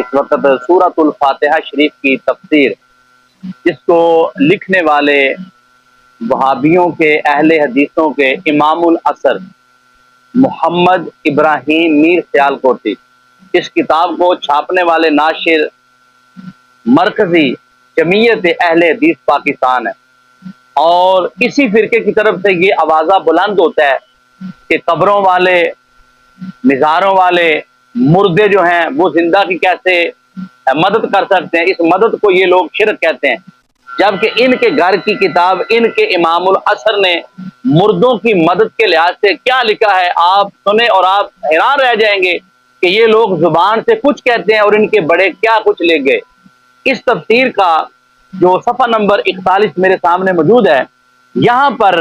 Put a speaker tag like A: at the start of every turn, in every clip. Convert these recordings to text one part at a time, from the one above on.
A: اس وقت سورۃ الفاتحہ شریف کی تفسیر، جس کو لکھنے والے وہابیوں کے اہل حدیثوں کے امام العصر محمد ابراہیم میر سیالکوٹی، اس کتاب کو چھاپنے والے ناشر مرکزی جمعیت اہل حدیث پاکستان ہے، اور اسی فرقے کی طرف سے یہ آوازہ بلند ہوتا ہے کہ قبروں والے، مزاروں والے، مردے جو ہیں وہ زندہ کی کیسے مدد کر سکتے ہیں، اس مدد کو یہ لوگ شرک کہتے ہیں، جبکہ ان کے گھر کی کتاب ان کے امام العصر نے مردوں کی مدد کے لحاظ سے کیا لکھا ہے آپ سنیں اور آپ حیران رہ جائیں گے کہ یہ لوگ زبان سے کچھ کہتے ہیں اور ان کے بڑے کیا کچھ لے گئے۔ اس تفسیر کا جو صفحہ نمبر 41 میرے سامنے موجود ہے، یہاں پر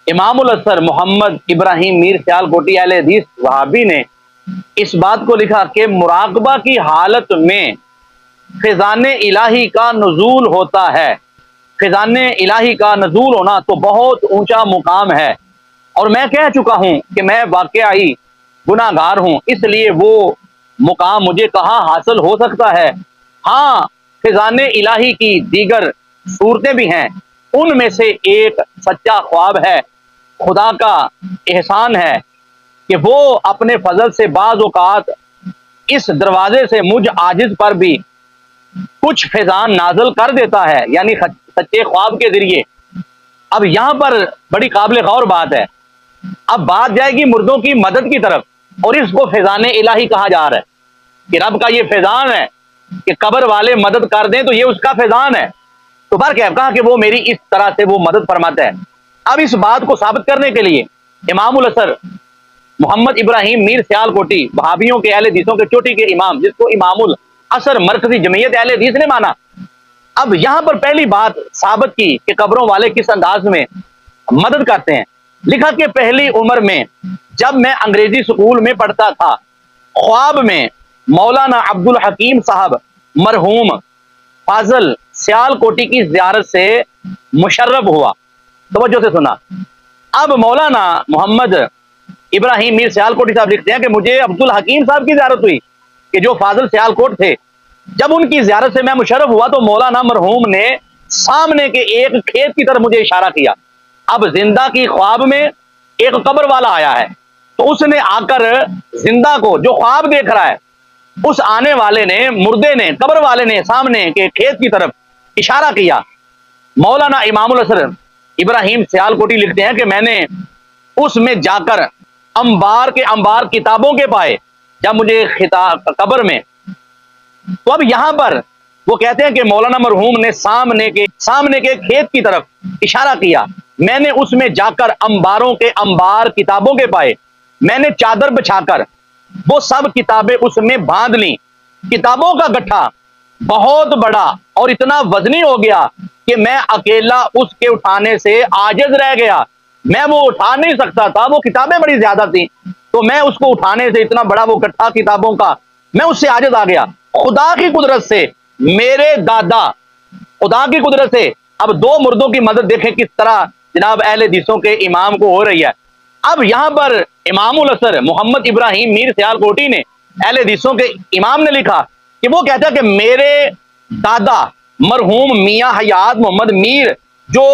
A: امام العصر محمد ابراہیم میر سیالکوٹی اہل حدیث وہابی نے اس بات کو لکھا کہ مراقبہ کی حالت میں فیضان الہی کا نزول ہوتا ہے۔ فیضان الہی کا نزول ہونا تو بہت اونچا مقام ہے، اور میں کہہ چکا ہوں کہ میں واقعی گناہ گار ہوں، اس لیے وہ مقام مجھے کہاں حاصل ہو سکتا ہے۔ ہاں، فیضان الہی کی دیگر صورتیں بھی ہیں، ان میں سے ایک سچا خواب ہے۔ خدا کا احسان ہے کہ وہ اپنے فضل سے بعض اوقات اس دروازے سے مجھ عاجز پر بھی کچھ فیضان نازل کر دیتا ہے، یعنی سچے خواب کے ذریعے۔ اب یہاں پر بڑی قابل غور بات ہے، اب بات جائے گی مردوں کی مدد کی طرف، اور اس کو فیضان الہی کہا جا رہا ہے کہ رب کا یہ فیضان ہے کہ قبر والے مدد کر دیں تو یہ اس کا فیضان ہے، تو کہا کہ وہ میری اس طرح سے وہ مدد فرماتا ہے۔ اب اس بات کو ثابت کرنے کے لیے امام العصر محمد ابراہیم میر سیالکوٹی، وہابیوں کے اہل حدیثوں کے چوٹی کے امام، جس کو امام العصر مرکزی جمعیت اہل حدیث نے مانا، اب یہاں پر پہلی بات ثابت کی کہ قبروں والے کس انداز میں مدد کرتے ہیں۔ لکھا کہ پہلی عمر میں جب میں انگریزی سکول میں پڑھتا تھا، خواب میں مولانا عبد الحکیم صاحب مرحوم فاضل سیالکوٹی کی زیارت سے مشرف ہوا۔ توجہ سے سنا، اب مولانا محمد ابراہیم میر سیالکوٹی صاحب لکھتے ہیں کہ مجھے عبد الحکیم صاحب کی زیارت ہوئی کہ جو فاضل سیالکوٹ تھے، جب ان کی زیارت سے میں مشرف ہوا تو مولانا مرحوم نے سامنے کے ایک کھیت کی طرف مجھے اشارہ کیا۔ اب زندہ کی خواب میں ایک قبر والا آیا ہے، تو اس نے آ کر زندہ کو جو خواب دیکھ رہا ہے، اس آنے والے نے، مردے نے، قبر والے نے سامنے کے کھیت کی طرف اشارہ کیا۔ مولانا امام العصر ابراہیم سیالکوٹی لکھتے ہیں کہ میں نے اس میں جا کر انبار کے انبار کتابوں کے پائے جب مجھے قبر میں، تو اب یہاں پر وہ کہتے ہیں کہ مولانا مرحوم نے سامنے کے کھیت کی طرف اشارہ کیا، میں نے اس میں جا کر انباروں کے انبار کتابوں کے پائے، میں نے چادر بچھا کر وہ سب کتابیں اس میں باندھ لی۔ کتابوں کا گٹھا بہت بڑا اور اتنا وزنی ہو گیا کہ میں اکیلا اس کے اٹھانے سے عاجز رہ گیا، میں وہ اٹھا نہیں سکتا تھا، وہ کتابیں بڑی زیادہ تھیں، تو میں اس کو اٹھانے سے، اتنا بڑا وہ گٹھا کتابوں کا، میں اس سے عاجز آ گیا۔ خدا کی قدرت سے میرے دادا، خدا کی قدرت سے، اب دو مردوں کی مدد دیکھیں کس طرح جناب اہل حدیثوں کے امام کو ہو رہی ہے۔ اب یہاں پر امام العصر محمد ابراہیم میر سیالکوٹی نے، اہل حدیثوں کے امام نے لکھا کہ وہ کہتا ہے کہ میرے دادا مرحوم میاں حیات محمد میر جو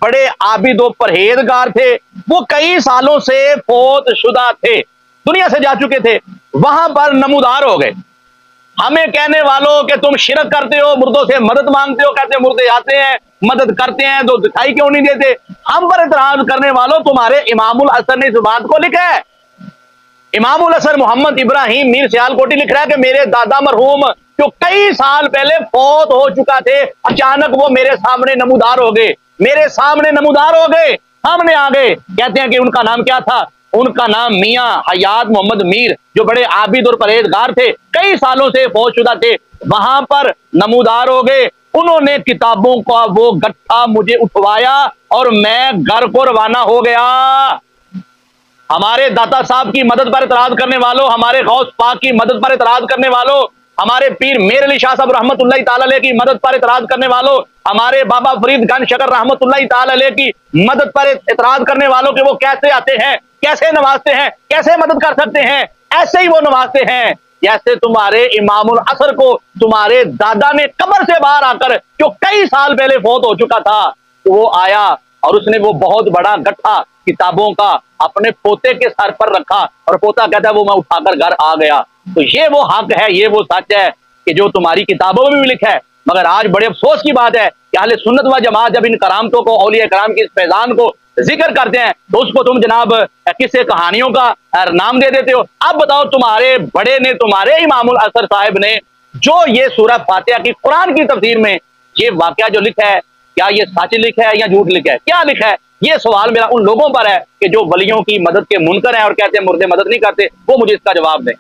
A: بڑے عابد و پرہیزگار تھے، وہ کئی سالوں سے فوت شدہ تھے، دنیا سے جا چکے تھے، وہاں پر نمودار ہو گئے۔ ہمیں کہنے والوں کہ تم شرک کرتے ہو، مردوں سے مدد مانگتے ہو، کہتے ہیں مردے آتے ہیں مدد کرتے ہیں تو دکھائی کیوں نہیں دیتے، ہم پر اعتراض کرنے والوں، تمہارے امام العصر نے اس بات کو لکھا ہے۔ امام العصر محمد ابراہیم میر سیالکوٹی لکھ رہا ہے کہ میرے دادا مرحوم جو کئی سال پہلے فوت ہو چکا تھے، اچانک وہ میرے سامنے نمودار ہو گئے، میرے سامنے نمودار ہو گئے، سامنے آ گئے۔ کہتے ہیں کہ ان کا نام کیا تھا؟ ان کا نام میاں حیات محمد میر، جو بڑے عابد اور پرہیزگار تھے، کئی سالوں سے فوت شدہ تھے، وہاں پر نمودار ہو گئے۔ انہوں نے کتابوں کا وہ گٹھا مجھے اٹھوایا اور میں گھر کو روانہ ہو گیا۔ ہمارے داتا صاحب کی مدد پر اعتراض کرنے والوں، ہمارے غوث پاک کی مدد پر اعتراض کرنے والوں، ہمارے پیر میر علی شاہ صاحب رحمت اللہ تعالی علیہ کی مدد پر اعتراض کرنے والوں، ہمارے بابا فرید گنج شکر رحمت اللہ تعالی علیہ کی مدد پر اعتراض کرنے والوں کہ وہ کیسے آتے ہیں، کیسے نوازتے ہیں، کیسے مدد کر سکتے ہیں، ایسے ہی وہ نوازتے ہیں۔ جیسے تمہارے امام العصر کو تمہارے دادا نے قبر سے باہر آ کر، جو کئی سال پہلے فوت ہو چکا تھا، وہ آیا اور اس نے وہ بہت بڑا گٹھا کتابوں کا اپنے پوتے کے سر پر رکھا، اور پوتا کہتا ہے وہ میں اٹھا کر گھر آ گیا۔ تو یہ وہ حق ہے، یہ وہ سچ ہے کہ جو تمہاری کتابوں میں بھی لکھا ہے۔ مگر آج بڑے افسوس کی بات ہے کہ اہل سنت و جماعت جب ان کرامتوں کو، اولیاء کرام کی اس فیضان کو ذکر کرتے ہیں تو اس کو تم جناب کسے کہانیوں کا نام دے دیتے ہو۔ اب بتاؤ، تمہارے بڑے نے، تمہارے امام العصر صاحب نے جو یہ سورہ فاتحہ کی قرآن کی تفسیر میں یہ واقعہ جو لکھا ہے، کیا یہ سچ لکھا ہے یا جھوٹ لکھا ہے؟ کیا لکھا ہے؟ یہ سوال میرا ان لوگوں پر ہے کہ جو ولیوں کی مدد کے منکر ہیں اور کہتے ہیں مردے مدد نہیں کرتے، وہ مجھے اس کا جواب دیں۔